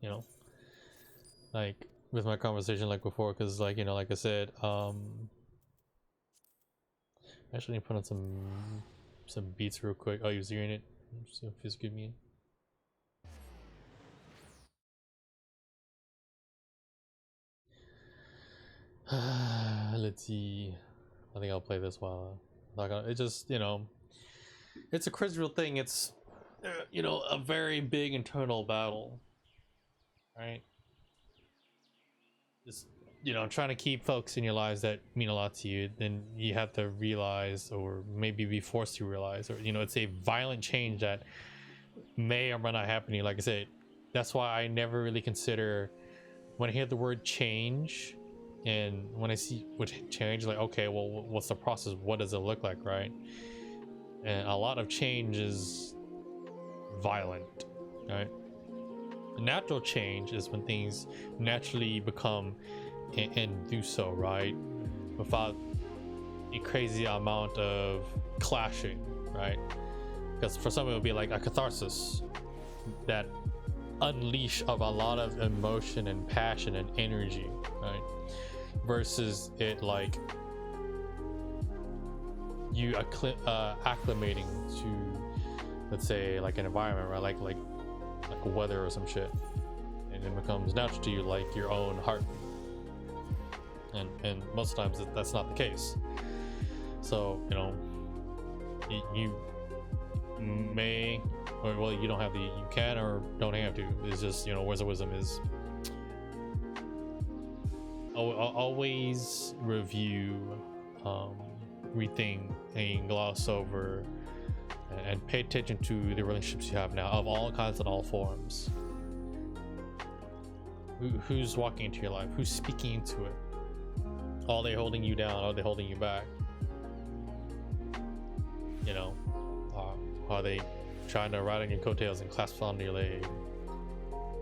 you know, like with my conversation like before, because like, you know, like I said, actually need to put on some beats real quick. Oh, you're zeroing it. So feels good me. Let's see. I think I'll play this while it just, you know, it's a critical thing. It's you know, a very big internal battle, right? Just, you know, trying to keep folks in your lives that mean a lot to you. Then you have to realize, or maybe be forced to realize, or, you know, it's a violent change that may or may not happen to you. Like I said, that's why I never really consider, when I hear the word change and when I see what change, like, okay, well, what's the process? What does it look like, right? And a lot of change is violent, right? Natural change is when things naturally become and do so, right, without a crazy amount of clashing, right? Because for some it will be like a catharsis, that unleash of a lot of emotion and passion and energy, right? Versus it like you acclimating to, let's say, like an environment, right? Like weather or some shit, and it becomes natural to you, like your own heartbeat. And most times that's not the case. So, you know, you may, or well, you don't have the, you can or don't have to. It's just, you know, words of wisdom is always review, rethink, and gloss over, and pay attention to the relationships you have now, of all kinds and all forms. Who's walking into your life? Who's speaking into it? Are they holding you down? Are they holding you back? You know, are they trying to ride on your coattails and clasp onto your leg,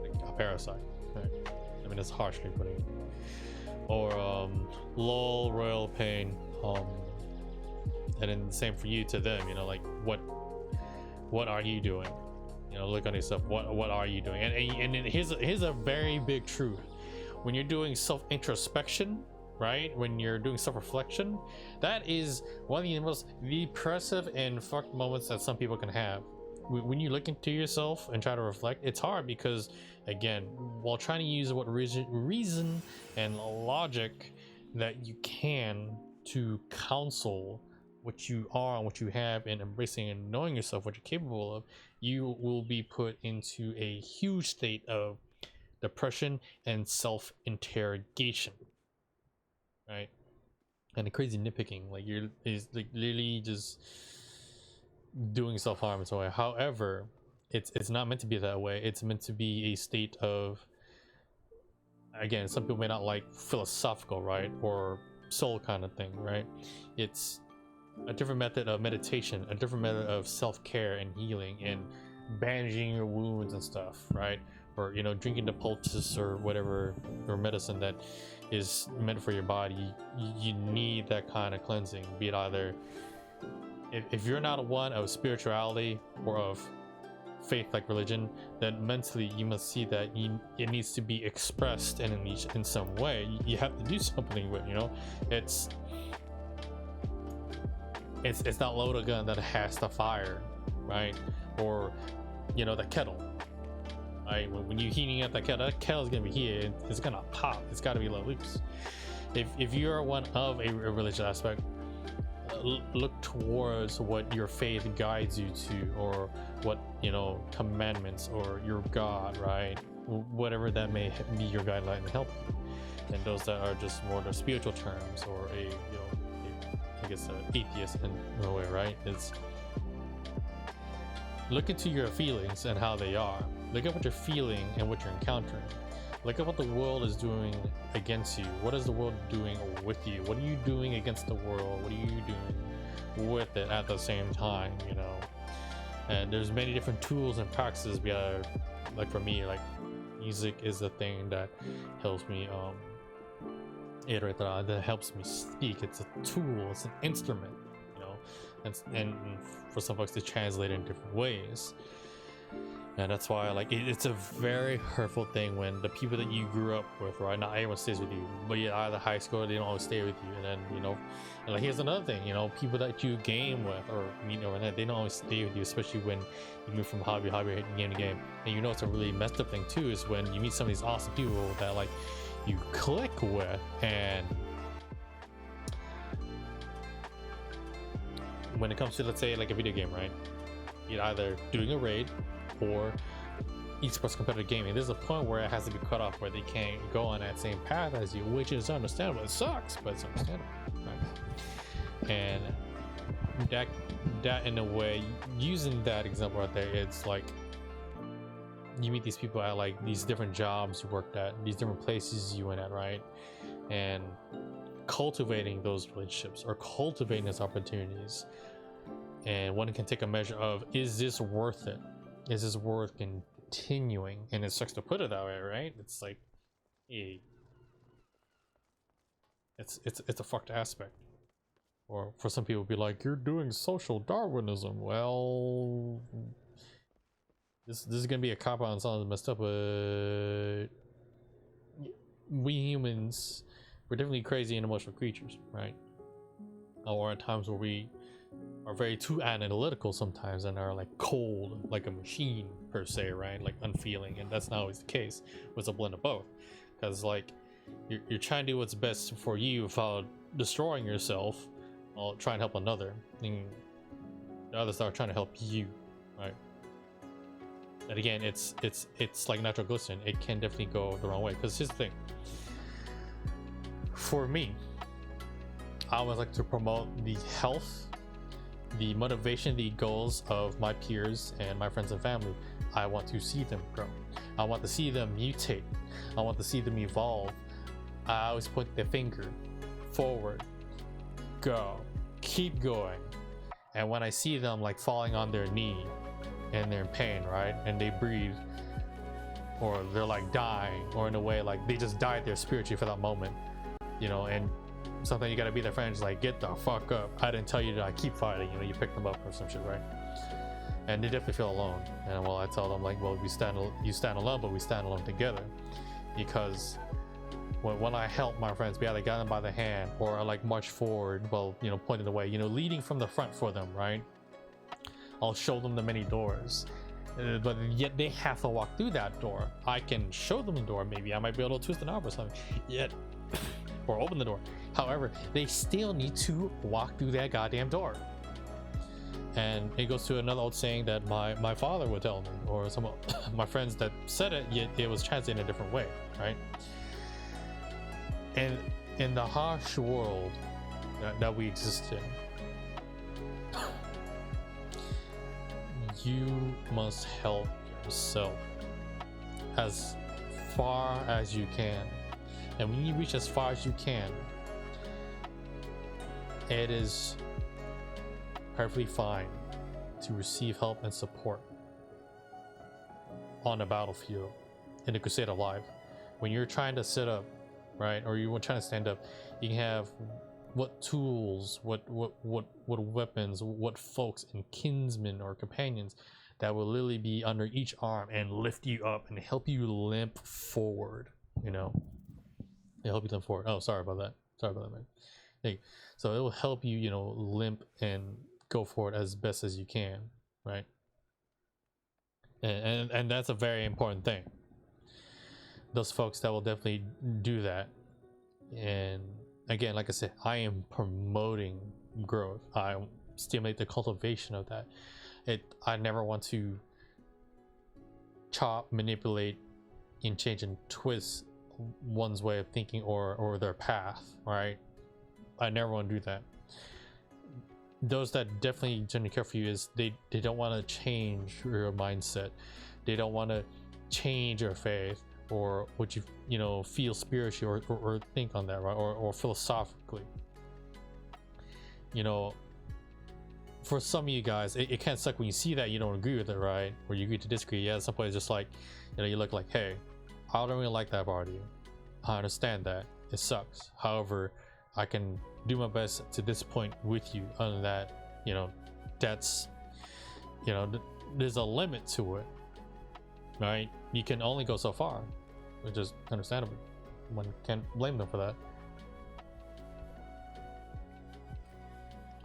like a parasite? Right? I mean, it's harshly putting it. Or lol, royal pain. And then the same for you to them. You know, like what are you doing? You know, look on yourself. What are you doing? And here's a very big truth. When you're doing self introspection, right? When you're doing self-reflection, that is one of the most depressive and fucked moments that some people can have. When you look into yourself and try to reflect, it's hard because, again, while trying to use what reason and logic that you can to counsel what you are and what you have, and embracing and knowing yourself, what you're capable of, you will be put into a huge state of depression and self-interrogation, right? And the crazy nitpicking, like you're is like literally just doing self-harm in some way. However, it's not meant to be that way. It's meant to be a state of, again, some people may not like philosophical, right, or soul kind of thing, right? It's a different method of meditation, a different method of self-care and healing, and bandaging your wounds and stuff, right? Or, you know, drinking the poultice or whatever, or medicine that is meant for your body. You need that kind of cleansing, be it either, if you're not one of spirituality or of faith like religion, then mentally you must see that it needs to be expressed in some way. You have to do something with, you know, it's not load a gun that has to fire, right? Or, you know, the kettle, right? When you're heating up that kettle's gonna be heated, it's gonna pop, it's gotta be let loose. If you're one of a religious aspect, look towards what your faith guides you to, or what, you know, commandments, or your God, right? Whatever that may be your guideline and help you. And those that are just more the spiritual terms, or a, you know, I guess an atheist in a way, right? It's look into your feelings and how they are. Look at what you're feeling and what you're encountering. Look at what the world is doing against you. What is the world doing with you? What are you doing against the world? What are you doing with it at the same time, you know? And there's many different tools and practices. We are, like for me, like music is the thing that helps me iterate, that helps me speak. It's a tool, it's an instrument, you know, and for some folks to translate in different ways. And that's why, like, it's a very hurtful thing when the people that you grew up with, right? Not everyone stays with you, but you're out of high school, they don't always stay with you. And then, you know, and like, here's another thing, you know, people that you game with or meet or they don't always stay with you, especially when you move from hobby game to game. And you know, it's a really messed up thing too, is when you meet some of these awesome people that like you click with, and when it comes to, let's say, like a video game, right? You're either doing a raid or esports competitive gaming. There's a point where it has to be cut off, where they can't go on that same path as you, which is understandable. It sucks, but it's understandable, right? And that in a way, using that example right there, it's like you meet these people at like these different jobs you worked at, these different places you went at, right? And cultivating those relationships or cultivating those opportunities, and one can take a measure of, is this worth it? Is this worth continuing? And it sucks to put it that way, right? It's like, it's a fucked aspect. Or for some people, be like, you're doing social Darwinism. Well, this is gonna be a cop out and sounds messed up, but we humans, we're definitely crazy and emotional creatures, right? Or at times where we are very too analytical sometimes and are like cold like a machine per se, right? Like unfeeling, and that's not always the case. It's a blend of both, because like you're trying to do what's best for you without destroying yourself or trying to help another, and the others are trying to help you, right? And again, it's like nitroglycerin. It can definitely go the wrong way, because here's the thing. For me, I always like to promote the health, the motivation, the goals of my peers and my friends and family. I want to see them grow. I want to see them mutate. I want to see them evolve. I always point the finger forward, go, keep going. And when I see them like falling on their knee and they're in pain, right, and they breathe, or they're like dying, or in a way like they just died there spiritually for that moment, you know, and something you gotta be their friends, like, get the fuck up, I didn't tell you to keep fighting, you know, you pick them up or some shit, right? And they definitely feel alone. And well, I tell them like, well, you stand alone, but we stand alone together. Because when I help my friends, be either got them by the hand or I like march forward, well, you know, pointing the way, you know, leading from the front for them, right? I'll show them the many doors, but yet they have to walk through that door. I can show them the door, maybe I might be able to twist the knob or something, yet or open the door. However, they still need to walk through that goddamn door. And it goes to another old saying that my father would tell me, or some of my friends that said it, yet it was translated in a different way, right? And in the harsh world that we exist in, you must help yourself as far as you can. And when you reach as far as you can, it is perfectly fine to receive help and support on the battlefield, in the crusade of life. When you're trying to sit up, right, or you're trying to stand up, you can have what tools, what weapons, what folks and kinsmen or companions that will literally be under each arm and lift you up and help you limp forward, you know. They help you limp forward. Oh, sorry about that, man. Hey, so it will help you, you know, limp and go forward as best as you can, right? And that's a very important thing. Those folks that will definitely do that. And again, like I said, I am promoting growth. I stimulate the cultivation of that. I never want to chop, manipulate, and change and twist one's way of thinking or their path, right? I never want to do that. Those that definitely generally care for you is they don't want to change your mindset. They don't want to change your faith or what you know feel spiritually or think on that, right? Or philosophically. You know, for some of you guys, it can suck when you see that you don't agree with it, right? Or you agree to disagree. Yeah, at some point it's just like, you know, you look like, hey, I don't really like that part of you. I understand that. It sucks. However, I can do my best to this point with you. Other than that, you know, that's, you know, there's a limit to it. right? You can only go so far, which is understandable. One can't blame them for that.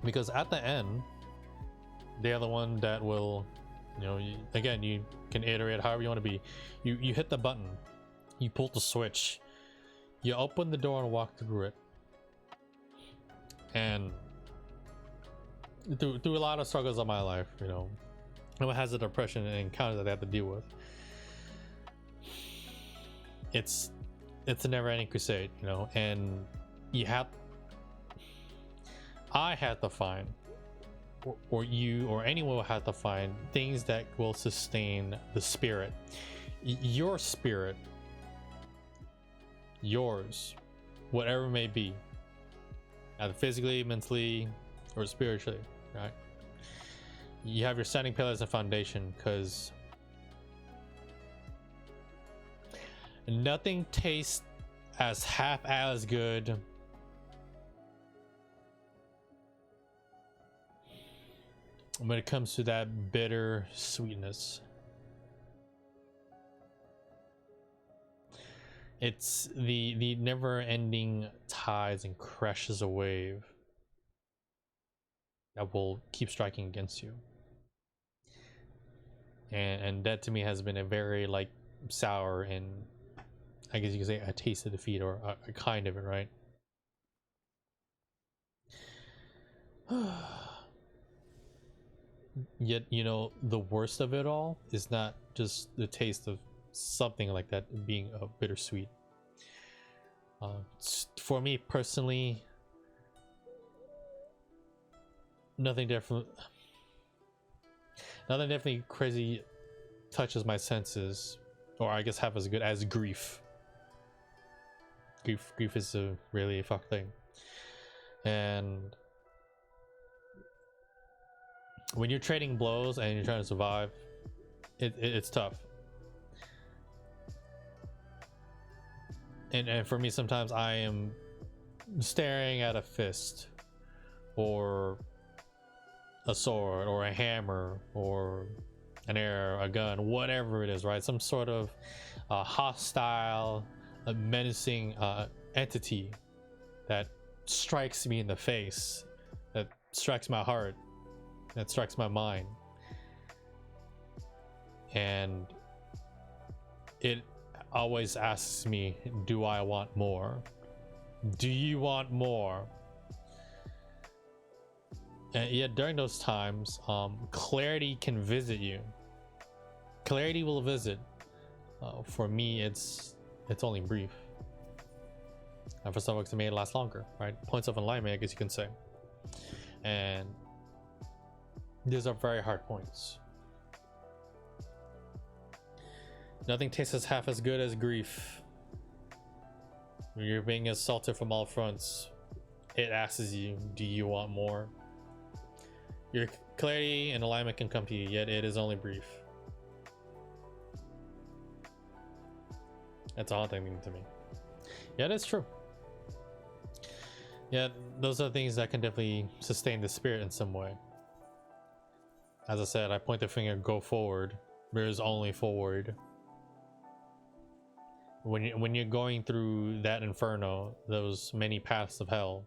Because at the end, they're the one that will, you know, again, you can iterate however you want to be. You hit the button, you pull the switch, you open the door and walk through it. And through a lot of struggles of my life, you know, everyone has a depression and encounters that they have to deal with. It's a never-ending crusade, you know, and I had to find, or you or anyone will have to find things that will sustain the spirit, your spirit, yours, whatever it may be, either physically, mentally, or spiritually, right? You have your standing pillars and foundation, because nothing tastes as half as good when it comes to that bitter sweetness. It's the never-ending tides and crashes a wave that will keep striking against you. And that to me has been a very like sour and I guess you could say a taste of defeat, or a kind of it, right? Yet, you know, the worst of it all is not just the taste of something like that being bittersweet. For me personally, nothing definitely crazy touches my senses, or I guess half as good as grief. Grief is a really fucked thing, and when you're trading blows and you're trying to survive, it's tough. And for me, sometimes I am staring at a fist, or a sword, or a hammer, or an arrow, a gun, whatever it is, right? Some sort of hostile, menacing entity that strikes me in the face, that strikes my heart, that strikes my mind, and it always asks me, do I want more? Do you want more? And yet during those times, clarity can visit you. Clarity will visit. For me, it's only brief, and for some folks it may last longer, right? Points of alignment, I guess you can say. And these are very hard points. Nothing tastes as half as good as grief. When you're being assaulted from all fronts, it asks you, do you want more? Your clarity and alignment can come to you, yet it is only brief. That's a haunting thing to me. Yeah, that's true. Yeah, those are things that can definitely sustain the spirit in some way. As I said, I point the finger, go forward. There is only forward. When you're going through that inferno, those many paths of hell,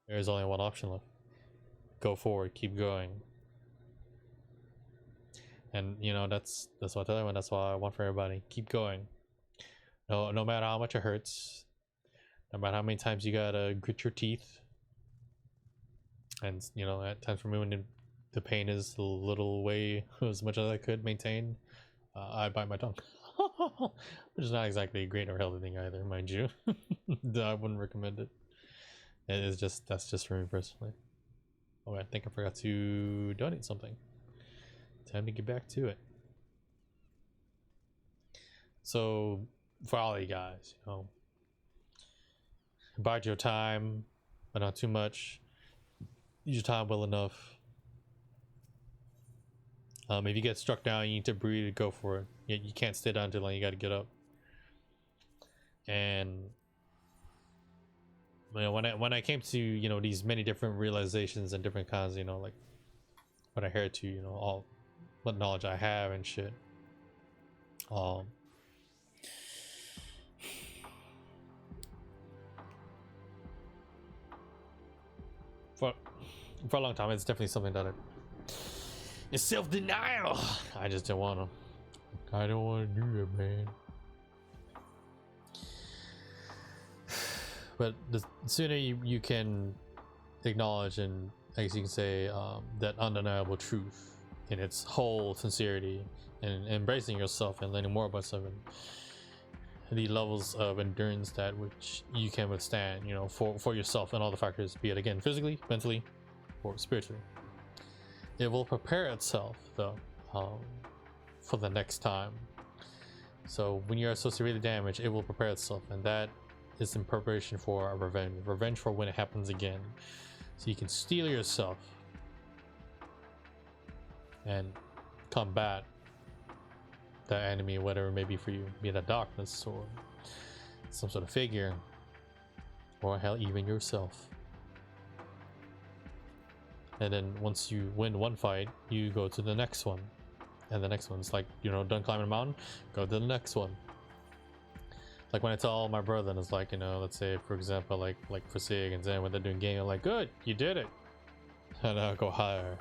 there is only one option left. Go forward, keep going. And you know, that's what I tell everyone, that's what I want for everybody. Keep going. No matter how much it hurts, no matter how many times you gotta grit your teeth. And you know, at times for me when the pain is a little way as much as I could maintain, I bite my tongue. Which is not exactly a great or healthy thing either, mind you. I wouldn't recommend it. That's just for me personally. Oh, I think I forgot to donate something. Time to get back to it. So for all of you guys, you know, bide your time, but not too much. Use your time well enough. If you get struck down, you need to breathe, go for it. You can't stay down too long, you gotta get up. And you know, when I came to, you know, these many different realizations and different kinds, you know, like what I heard to, you know, all what knowledge I have and shit, Um, for a long time, it's definitely something that it's self-denial. I just don't want to. I don't want to do it, man. But the sooner you can acknowledge and I guess you can say that undeniable truth in its whole sincerity and embracing yourself and learning more about yourself and the levels of endurance that which you can withstand, you know, for yourself and all the factors, be it again physically, mentally, or spiritually. It will prepare itself though for the next time. So when you're so severely damaged, it will prepare itself, and that is in preparation for a revenge for when it happens again. So you can steel yourself and combat the enemy, whatever it may be for you, be it a darkness or some sort of figure, or hell, even yourself. And then once you win one fight, you go to the next one, and the next one's like, you know, done climbing a mountain, go to the next one. Like when I tell my brother, and it's like, you know, let's say for example, like for Sig and Zen, when they're doing game, I'm like, good, you did it. And I'll go higher.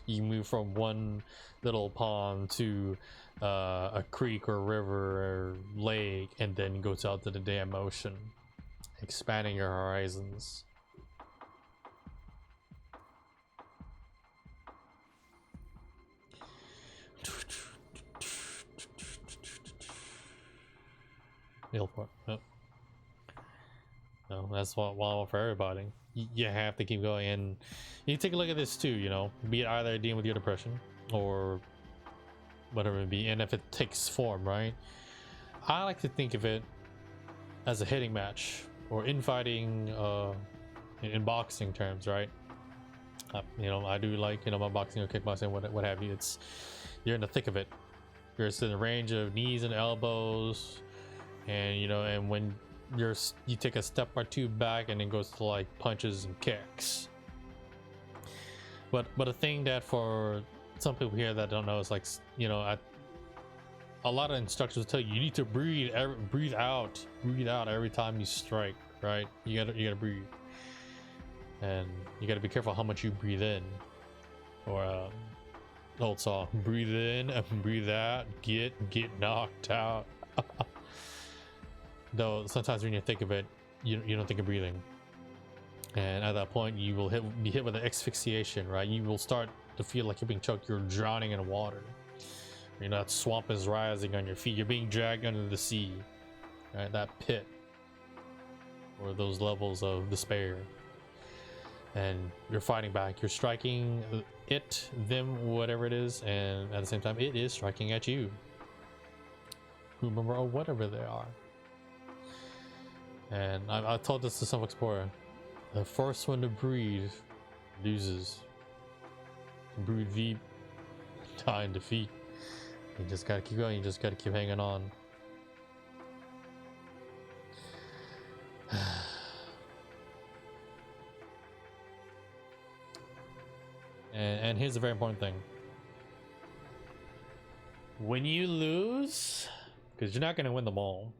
You move from one little pond to a creek or river or lake, and then goes out to the damn ocean, expanding your horizons. Airport. Yep. No, that's what for everybody. You have to keep going, and you take a look at this too. You know, be it either dealing with your depression or whatever it be, and if it takes form, right? I like to think of it as a hitting match or infighting, in boxing terms, right? You know, I do like, you know, my boxing or kickboxing, what have you. It's you're in the thick of it. You're in the range of knees and elbows, and you know, and when you take a step or two back, and then goes to like punches and kicks. But a thing that for some people here that don't know is like, you know, a lot of instructors will tell you need to breathe out every time you strike, right? You gotta breathe, and you gotta be careful how much you breathe in. Or old song, breathe in and breathe out, get knocked out. Though sometimes when you think of it, you don't think of breathing, and at that point you will be hit with an asphyxiation, right? You will start to feel like you're being choked, you're drowning in water. You know, that swamp is rising on your feet, you're being dragged under the sea, right? That pit, or those levels of despair, and you're fighting back, you're striking it, them, whatever it is, and at the same time it is striking at you, whomever or whatever they are. And I told this to some explorer, the first one to breathe loses. Breathe deep, die in defeat. You just gotta keep going, you just gotta keep hanging on. And here's a very important thing. When you lose, because you're not gonna win them all,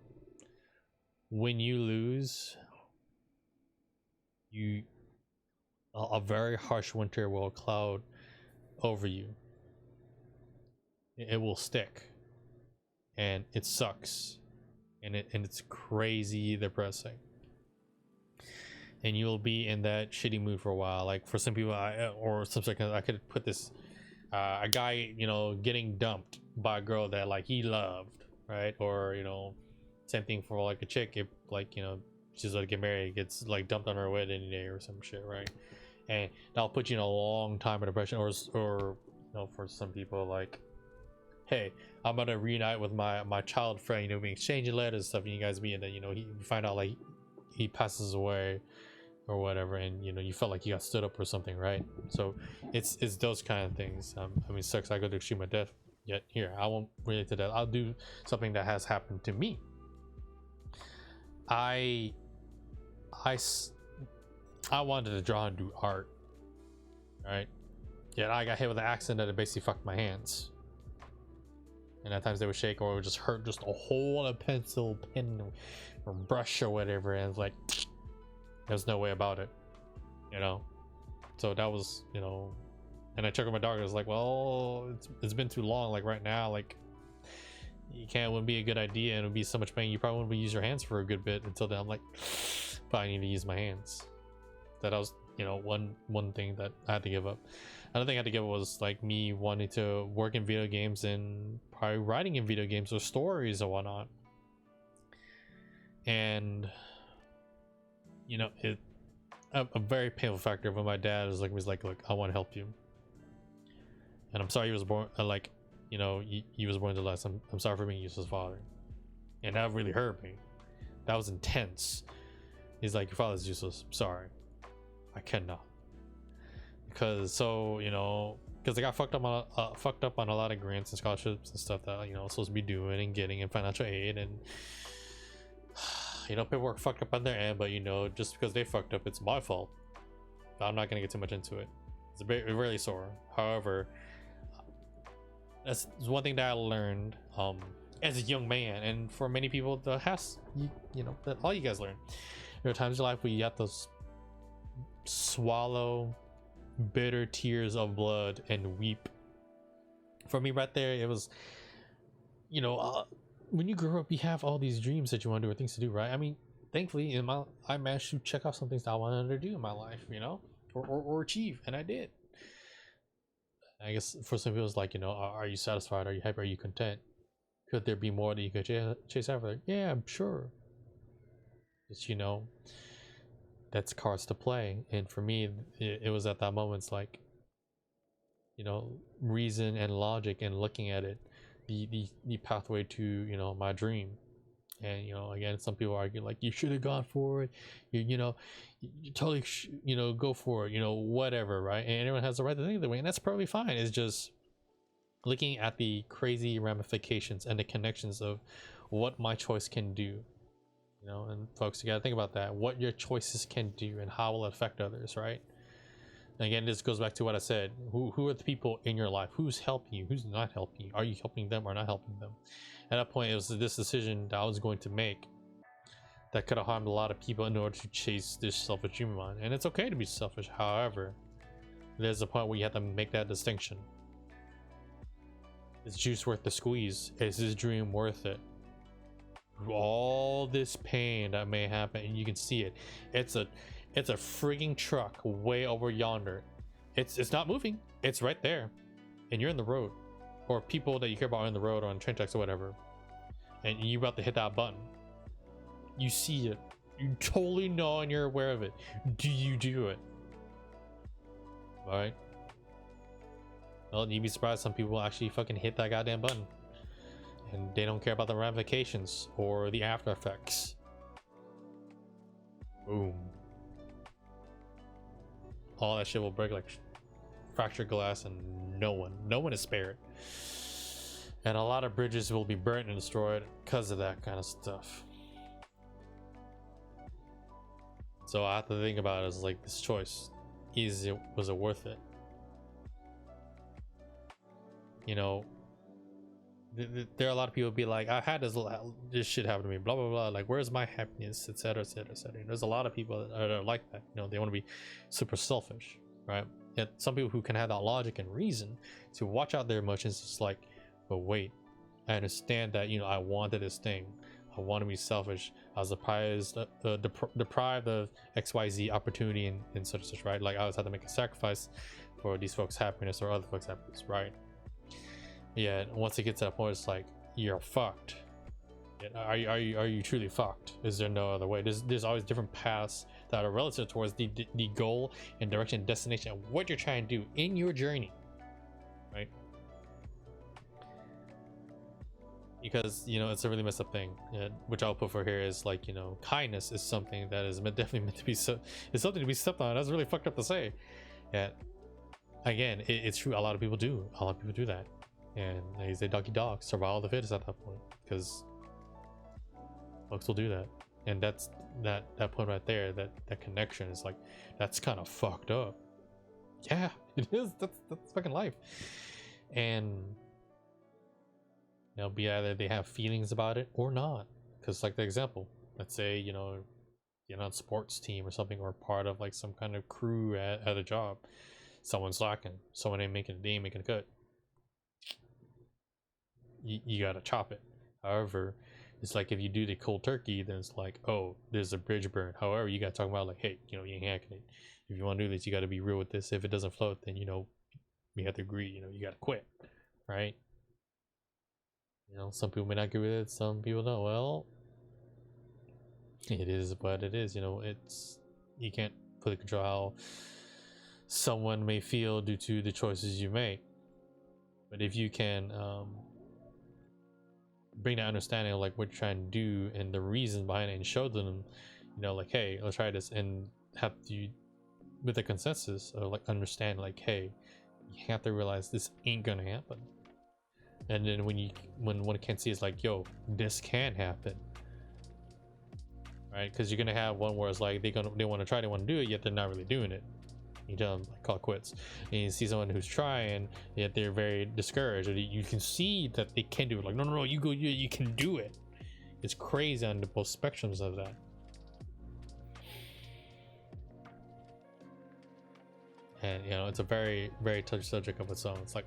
when you lose, a very harsh winter will cloud over you. It will stick, and it sucks, and it's crazy depressing, and you'll be in that shitty mood for a while. Like for some people, or some seconds, I could put this, a guy, you know, getting dumped by a girl that like he loved, right? Or, you know, same thing for like a chick, if like, you know, she's like get married, gets like dumped on her wedding day or some shit, right? And that'll put you in a long time of depression. Or you know, for some people, like, hey, I'm gonna reunite with my child friend, you know, we exchanging letters and stuff, and you guys meet, and then, you know, you find out like he passes away or whatever, and you know, you felt like you got stood up or something, right? So it's those kind of things. I mean, sucks I go to extreme of death, yet here I won't relate to that. I'll do something that has happened to me. I wanted to draw and do art, right? Yeah, I got hit with an accident that basically fucked my hands, and at times they would shake or it would just hurt just a hole in a pencil, pen, or brush or whatever, and it's like there's no way about it, you know. So that was, you know, and I checked with my doctor. I was like, well, it's been too long. Like right now, like you can't, wouldn't be a good idea, and it would be so much pain. You probably wouldn't use your hands for a good bit until then. I'm like, but I need to use my hands. That was, you know, one thing that I had to give up. Another thing I had to give up was like me wanting to work in video games and probably writing in video games or stories or whatnot. And you know, a very painful factor when my dad was like, look, I want to help you, and I'm sorry he was born like, you know, he was born to less. I'm sorry for being useless father, and that really hurt me. That was intense. He's like, your father's useless. I'm sorry, I cannot. Because so, you know, because I got fucked up on a lot of grants and scholarships and stuff that, you know, I'm supposed to be doing and getting in financial aid, and you know, paperwork fucked up on their end, but you know, just because they fucked up, it's my fault. I'm not gonna get too much into it. It's really sore. However, that's one thing that I learned as a young man, and for many people that has, you know, that all you guys learn. There are times in your life where you have to swallow bitter tears of blood and weep. For me right there, it was, you know, when you grow up, you have all these dreams that you want to do or things to do, right? I mean, thankfully I managed to check off some things that I wanted to do in my life, you know, or achieve, and I did. I guess for some people it's like, you know, are you satisfied? Are you happy? Are you content? Could there be more that you could chase after? Yeah, I'm sure. Just, you know, that's cards to play. And for me, it was at that moment, it's like, you know, reason and logic and looking at it, the pathway to, you know, my dream. And, you know, again, some people argue like, you should have gone for it, you know, you totally you know, go for it, you know, whatever, right? And everyone has the right to think that way, and that's probably fine. It's just looking at the crazy ramifications and the connections of what my choice can do. You know, and folks, you gotta think about that, what your choices can do and how will it affect others, right? And again, this goes back to what I said. Who are the people in your life? Who's helping you? Who's not helping you? Are you helping them or not helping them? At that point, it was this decision that I was going to make that could have harmed a lot of people in order to chase this selfish dream of mine. And it's okay to be selfish. However, there's a point where you have to make that distinction. Is juice worth the squeeze? Is this dream worth it? All this pain that may happen, and you can see it. It's a frigging truck way over yonder. It's not moving. It's right there, and you're in the road, or people that you care about are in the road or on train tracks or whatever, and you're about to hit that button. You see it. You totally know and you're aware of it. Do you do it? All right. Well, you'd be surprised. Some people actually fucking hit that goddamn button, and they don't care about the ramifications or the after effects. Boom. All that shit will break like fractured glass, and no one is spared. And a lot of bridges will be burnt and destroyed because of that kind of stuff. So I have to think about it as like, this choice, was it worth it? You know, there are a lot of people be like, I had this shit happen to me, blah blah blah, like where's my happiness, etc etc etc. There's a lot of people that are like that. You know, they want to be super selfish, right? Yet some people who can have that logic and reason to watch out their emotions, it's like, but wait, I understand that, you know, I wanted this thing, I want to be selfish, I was deprived of XYZ opportunity and such and such, right? Like I always had to make a sacrifice for these folks' happiness or other folks' happiness, right? Yeah, once it gets to that point, it's like, you're fucked. Are you truly fucked? Is there no other way? There's always different paths that are relative towards the goal and direction and destination and what you're trying to do in your journey, right? Because, you know, it's a really messed up thing, which I'll put for here is like, you know, kindness is something that is definitely meant to be it's something to be stepped on. That's really fucked up to say. Yeah, again, it's true. A lot of people do that. And they say doggy dog, survival of the fittest at that point, because folks will do that. And that's that point right there, that connection is like, that's kind of fucked up. Yeah, it is. That's fucking life. And It'll be either they have feelings about it or not. Because like the example, let's say, you know, you're on a sports team or something, or part of like some kind of crew at a job. Someone's lacking, someone ain't making a cut. You gotta chop it. However, it's like if you do the cold turkey, then it's like, oh, there's a bridge burn. However, you gotta talk about like, hey, you know, you ain't hacking it. If you want to do this, you gotta be real with this. If it doesn't float, then you know, we have to agree. You know, you gotta quit, right? You know, some people may not agree with it, some people don't. Well, it is what it is. You know, it's, you can't fully control how someone may feel due to the choices you make. But if you can bring that understanding of like what you're trying to do and the reason behind it, and show them, you know, like, hey, let's try this, and have to, with a consensus of like understand, like, hey, you have to realize this ain't gonna happen. And then when one can see, it's like, yo, this can happen, right? Because you're gonna have one where it's like they want to try, they want to do it, yet they're not really doing it. You tell them like, call it quits, and you see someone who's trying, yet they're very discouraged, or you can see that they can do it. Like, no, you go, you can do it. It's crazy on the both spectrums of that. And you know, it's a very, very touchy subject of its own. It's like,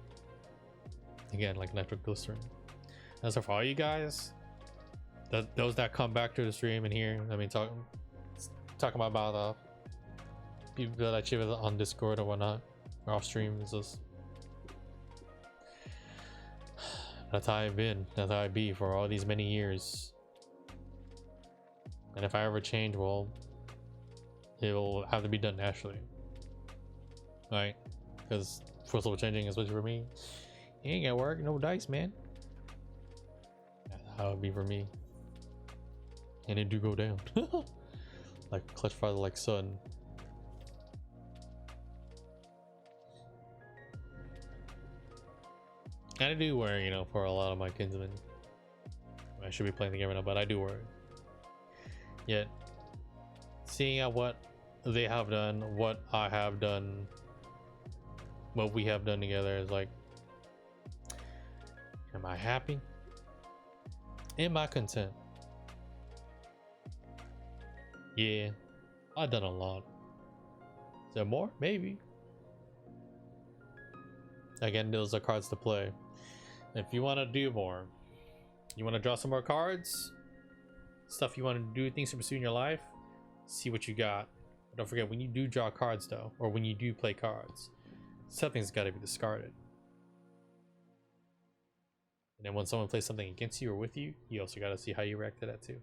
again, like nitroglycerin. And so for all you guys, those that come back to the stream and here, I mean, talking about people that you on Discord or whatnot, or off stream, is just, that's how I've been, that's how I be for all these many years. And if I ever change, well, it will have to be done naturally, right? Because first of all, changing, especially for me, it ain't gonna work. No dice, man. That's how it be for me. And it do go down. Like clutch father, like son. And I do worry, you know, for a lot of my kinsmen. I should be playing the game right now, but I do worry. Yet, seeing at what they have done, what I have done, what we have done together, is like, am I happy? Am I content? Yeah, I've done a lot. Is there more? Maybe. Again, those are cards to play. If you want to do more, you want to draw some more cards, stuff you want to do, things to pursue in your life, see what you got. But don't forget, when you do draw cards though, or when you do play cards, something's got to be discarded. And then when someone plays something against you or with you, you also got to see how you react to that too.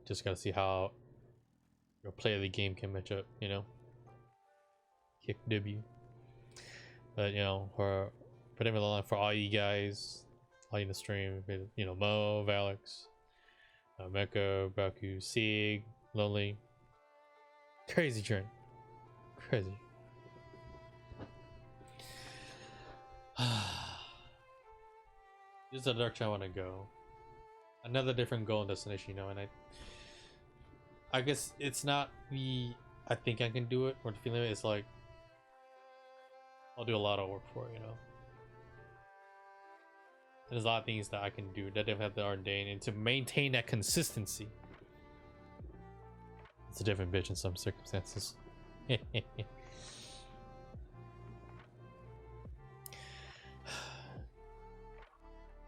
Just got to see how your play of the game can match up, you know. Kick W. But you know, for all you guys, all you in the stream, you know, Mo, Valix, Mecha, Baku, Sig, Lonely, crazy journey, crazy. This is the direction I want to go. Another different goal and destination, you know, and I guess it's not the I think I can do it, or the feeling it's like I'll do a lot of work for it, you know. And there's a lot of things that I can do that have to ordain, and to maintain that consistency, it's a different bitch in some circumstances. I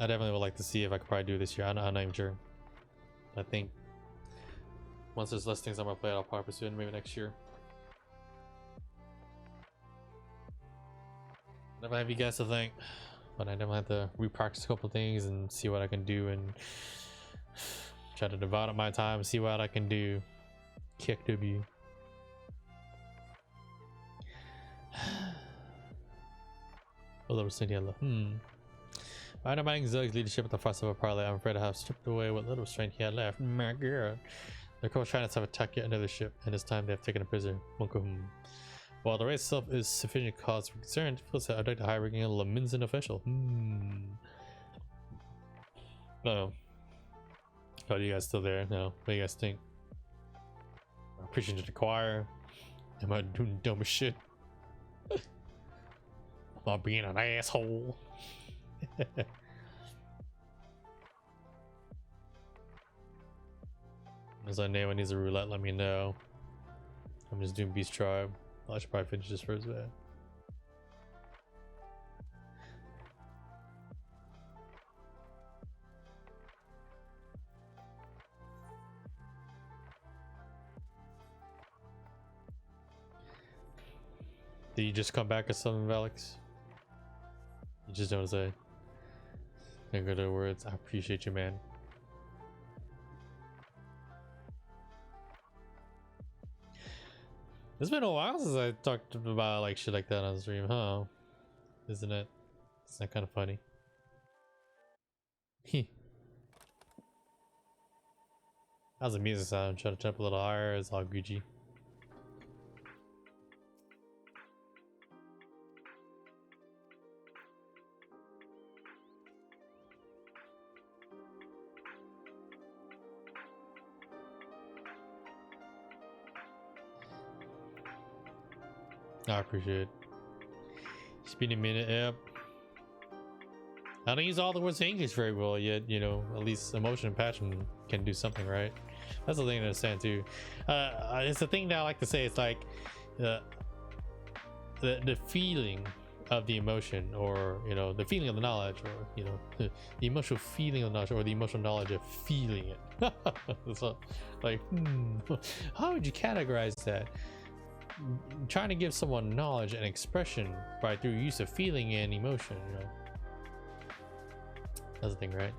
definitely would like to see if I could probably do this year. I'm not even sure. I think once there's less things I'm gonna play, I'll probably pursue it maybe next year. Never have you guys to thank, but I definitely have to repractice a couple things and see what I can do, and try to divide up my time and see what I can do. Kick W. Although Cynthia, by undermining Zug's leadership at the front of a parlay, I'm afraid I have stripped away what little strength he had left. My god. The coach trying to have attacked yet another ship, and this time they have taken a prisoner. While the race itself is sufficient cause for concern, it feels that I'd like to hire a Laminzan official. Oh, are you guys still there? No. What do you guys think? I'm preaching to the choir. Am I doing dumb shit? About being an asshole. As anyone needs a roulette, let me know. I'm just doing Beast Tribe. I should probably finish this first, man. Did you just come back or something, Valix? You just don't say. No good words. I appreciate you, man. It's been a while since I talked about like shit like that on stream, huh? Isn't it? It's not kind of funny. How's the music sound? Try to turn up a little higher. It's all Gucci. I appreciate it. It's been a minute, yep. I don't use all the words in English very well yet, you know, at least emotion and passion can do something, right? That's the thing to understand too. It's the thing that I like to say, it's like the feeling of the emotion, or, you know, the feeling of the knowledge, or, you know, the emotional feeling of knowledge, or the emotional knowledge of feeling it. So, like, how would you categorize that? Trying to give someone knowledge and expression by through use of feeling and emotion, you know. That's the thing, right?